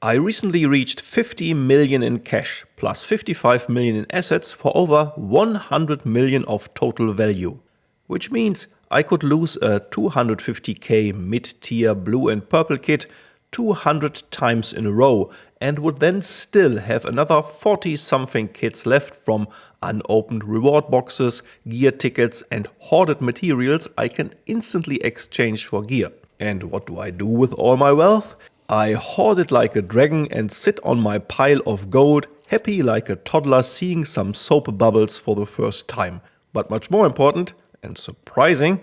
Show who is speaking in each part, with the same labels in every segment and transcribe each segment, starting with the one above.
Speaker 1: I recently reached 50 million in cash plus 55 million in assets for over 100 million of total value. Which means I could lose a 250k mid-tier blue and purple kit 200 times in a row and would then still have another 40 something kits left from unopened reward boxes, gear tickets and hoarded materials I can instantly exchange for gear. And what do I do with all my wealth? I hoard it like a dragon and sit on my pile of gold, happy like a toddler seeing some soap bubbles for the first time. But much more important and surprising,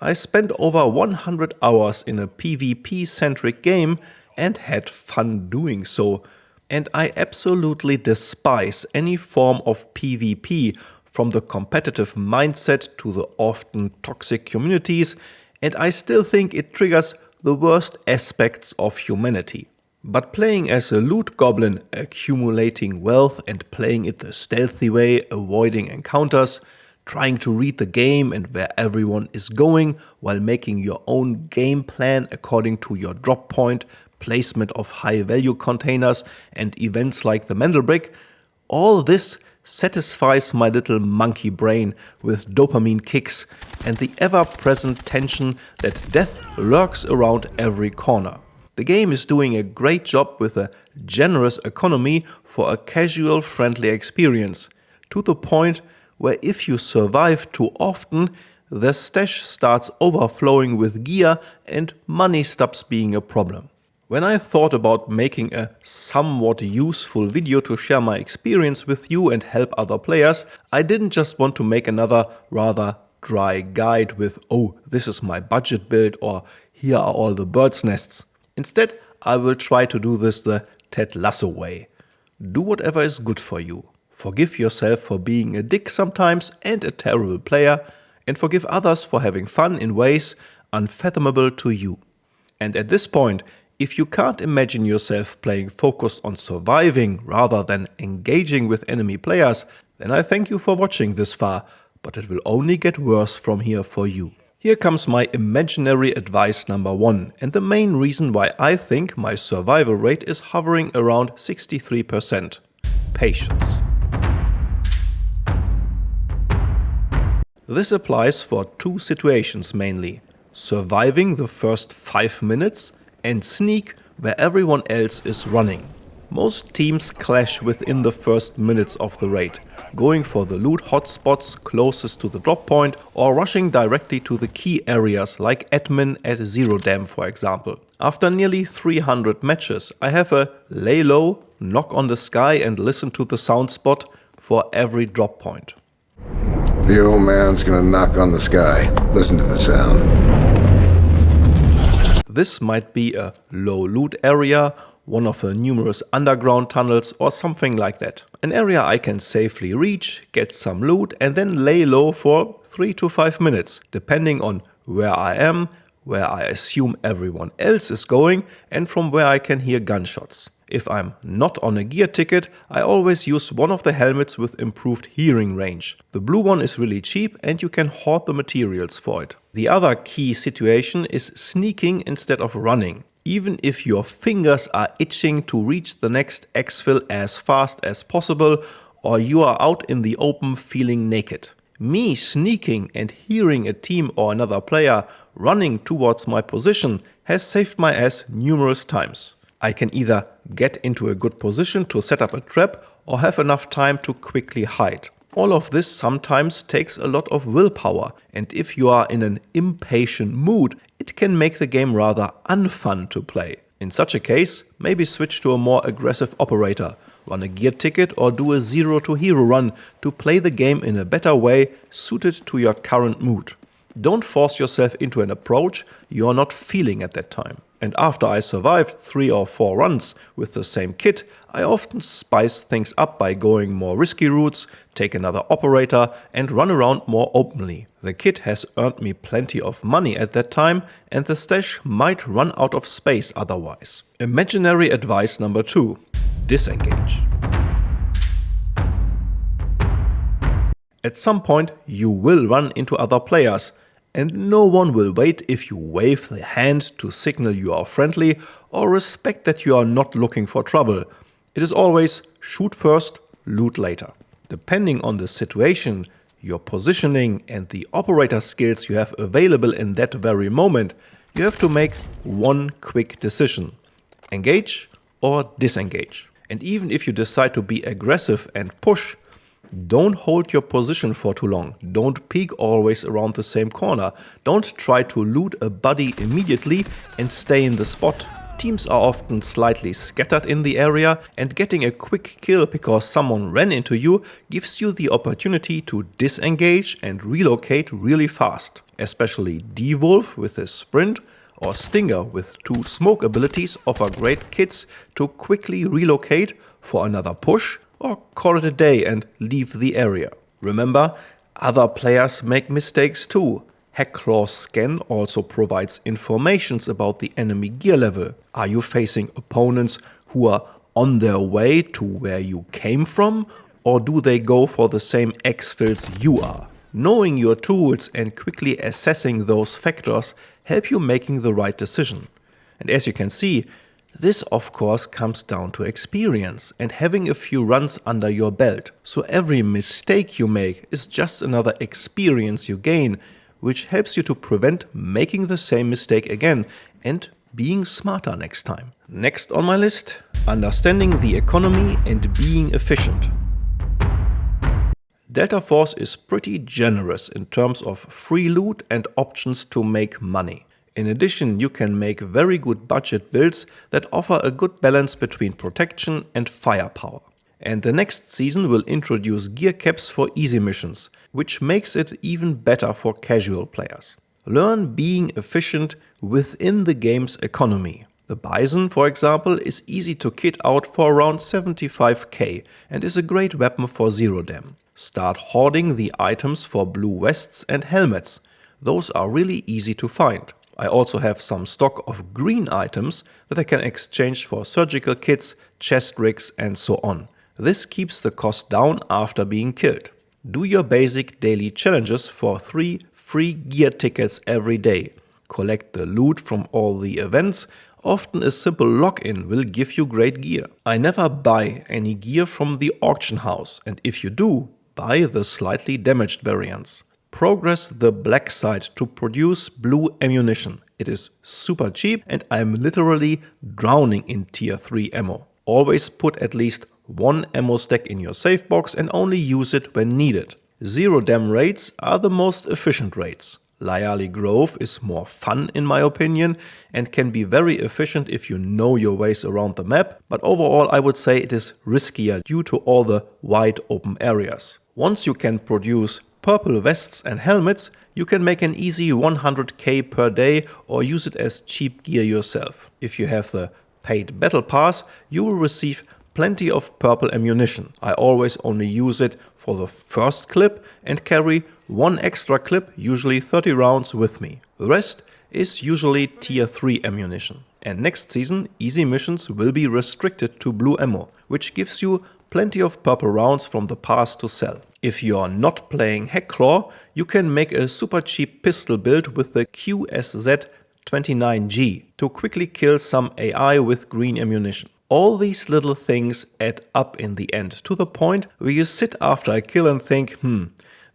Speaker 1: I spent over 100 hours in a PvP-centric game and had fun doing so. And I absolutely despise any form of PvP, from the competitive mindset to the often toxic communities, and I still think it triggers the worst aspects of humanity. But playing as a Loot-Goblin, accumulating wealth and playing it the stealthy way, avoiding encounters, trying to read the game and where everyone is going while making your own game plan according to your drop point, placement of high value containers and events like the Mandelbrick, all this satisfies my little monkey brain with dopamine kicks and the ever-present tension that death lurks around every corner. The game is doing a great job with a generous economy for a casual, friendly experience, to the point where if you survive too often, the stash starts overflowing with gear and money stops being a problem. When I thought about making a somewhat useful video to share my experience with you and help other players, I didn't just want to make another rather dry guide with "oh, this is my budget build" or "here are all the bird's nests." Instead, I will try to do this the Ted Lasso way. Do whatever is good for you. Forgive yourself for being a dick sometimes and a terrible player, and forgive others for having fun in ways unfathomable to you. And at this point, if you can't imagine yourself playing focused on surviving rather than engaging with enemy players, then I thank you for watching this far, but it will only get worse from here for you. Here comes my imaginary advice number 1, and the main reason why I think my survival rate is hovering around 63%. Patience. This applies for two situations mainly: surviving the first 5 minutes and sneak where everyone else is running. Most teams clash within the first minutes of the raid, going for the loot hotspots closest to the drop point or rushing directly to the key areas like admin at Zero Dam, for example. After nearly 300 matches, I have a lay low, knock on the sky and listen to the sound spot for every drop point.
Speaker 2: The old man's gonna knock on the sky. Listen to the sound.
Speaker 1: This might be a low loot area, one of the numerous underground tunnels or something like that. An area I can safely reach, get some loot and then lay low for 3 to 5 minutes, depending on where I am, where I assume everyone else is going and from where I can hear gunshots. If I'm not on a gear ticket, I always use one of the helmets with improved hearing range. The blue one is really cheap and you can hoard the materials for it. The other key situation is sneaking instead of running, even if your fingers are itching to reach the next exfil as fast as possible or you are out in the open feeling naked. Me sneaking and hearing a team or another player running towards my position has saved my ass numerous times. I can either get into a good position to set up a trap or have enough time to quickly hide. All of this sometimes takes a lot of willpower, and if you are in an impatient mood, it can make the game rather unfun to play. In such a case, maybe switch to a more aggressive operator, run a gear ticket or do a zero to hero run to play the game in a better way suited to your current mood. Don't force yourself into an approach you are not feeling at that time. And after I survived 3 or 4 runs with the same kit, I often spice things up by going more risky routes, take another operator and run around more openly. The kit has earned me plenty of money at that time and the stash might run out of space otherwise. Imaginary advice number 2. Disengage. At some point you will run into other players And no one will wait if you wave the hand to signal you are friendly or respect that you are not looking for trouble. It is always shoot first, loot later. Depending on the situation, your positioning and the operator skills you have available in that very moment, you have to make one quick decision: engage or disengage. And even if you decide to be aggressive and push, don't hold your position for too long. Don't peek always around the same corner. Don't try to loot a buddy immediately and stay in the spot. Teams are often slightly scattered in the area, and getting a quick kill because someone ran into you gives you the opportunity to disengage and relocate really fast. Especially D-Wolf with his sprint or Stinger with 2 smoke abilities offer great kits to quickly relocate for another push or call it a day and leave the area. Remember, other players make mistakes too. Hackclaw's scan also provides informations about the enemy gear level. Are you facing opponents who are on their way to where you came from, or do they go for the same exfils you are? Knowing your tools and quickly assessing those factors help you making the right decision. And as you can see, this of course comes down to experience and having a few runs under your belt. So every mistake you make is just another experience you gain, which helps you to prevent making the same mistake again and being smarter next time. Next on my list, understanding the economy and being efficient. Delta Force is pretty generous in terms of free loot and options to make money. In addition, you can make very good budget builds that offer a good balance between protection and firepower. And the next season will introduce gear caps for easy missions, which makes it even better for casual players. Learn being efficient within the game's economy. The Bison, for example, is easy to kit out for around 75k and is a great weapon for 0-dem. Start hoarding the items for blue vests and helmets. Those are really easy to find. I also have some stock of green items that I can exchange for surgical kits, chest rigs and so on. This keeps the cost down after being killed. Do your basic daily challenges for 3 free gear tickets every day. Collect the loot from all the events. Often a simple login will give you great gear. I never buy any gear from the auction house, and if you do, buy the slightly damaged variants. Progress the black site to produce blue ammunition. It is super cheap and I'm literally drowning in tier 3 ammo. Always put at least 1 ammo stack in your safe box and only use it when needed. 0-dem raids are the most efficient raids. Lyali Grove is more fun in my opinion and can be very efficient if you know your ways around the map, but overall I would say it is riskier due to all the wide open areas. Once you can produce purple vests and helmets, you can make an easy 100k per day or use it as cheap gear yourself. If you have the paid battle pass, you will receive plenty of purple ammunition. I always only use it for the first clip and carry 1 extra clip, usually 30 rounds with me. The rest is usually tier 3 ammunition. And next season, easy missions will be restricted to blue ammo, which gives you plenty of purple rounds from the pass to sell. If you are not playing Hackclaw, you can make a super cheap pistol build with the QSZ-29G to quickly kill some AI with green ammunition. All these little things add up in the end to the point where you sit after a kill and think,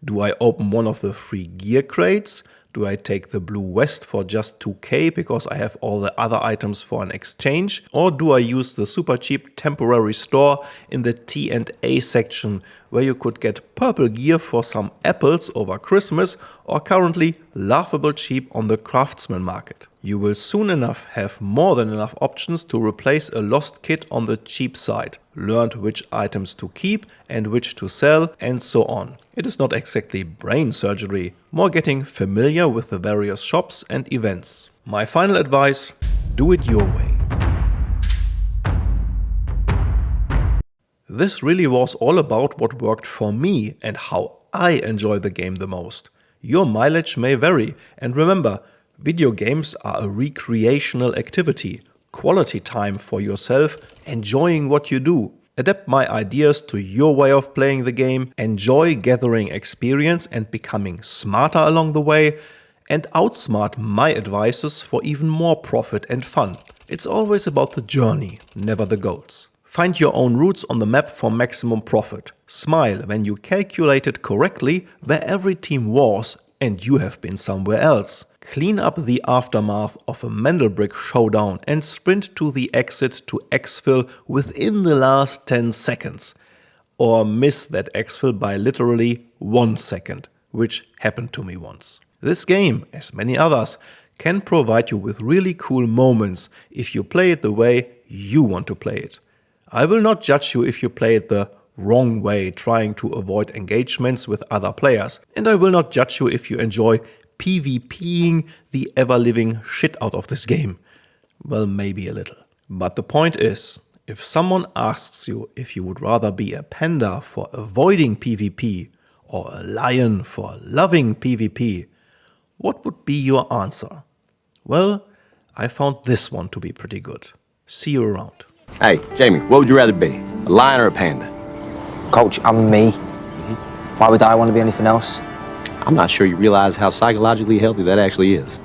Speaker 1: do I open one of the free gear crates? Do I take the blue vest for just 2k because I have all the other items for an exchange? Or do I use the super cheap temporary store in the T&A section where you could get purple gear for some apples over Christmas or currently laughable cheap on the craftsman market? You will soon enough have more than enough options to replace a lost kit on the cheap side, learned which items to keep and which to sell and so on. It is not exactly brain surgery, more getting familiar with the various shops and events. My final advice, do it your way. This really was all about what worked for me and how I enjoy the game the most. Your mileage may vary, and remember, video games are a recreational activity, quality time for yourself, enjoying what you do. Adapt my ideas to your way of playing the game, enjoy gathering experience and becoming smarter along the way, and outsmart my advices for even more profit and fun. It's always about the journey, never the goals. Find your own routes on the map for maximum profit. Smile when you calculated correctly where every team was and you have been somewhere else. Clean up the aftermath of a Mandelbrick showdown and sprint to the exit to exfil within the last 10 seconds. Or miss that exfil by literally 1 second, which happened to me once. This game, as many others, can provide you with really cool moments if you play it the way you want to play it. I will not judge you if you play it the wrong way, trying to avoid engagements with other players, and I will not judge you if you enjoy PvPing the ever-living shit out of this game. Well, maybe a little. But the point is, if someone asks you if you would rather be a panda for avoiding PvP or a lion for loving PvP, what would be your answer? Well, I found this one to be pretty good. See you around.
Speaker 3: Hey, Jamie, what would you rather be, a lion or a panda?
Speaker 4: Coach, I'm me. Why would I want to be anything else?
Speaker 3: I'm not sure you realize how psychologically healthy that actually is.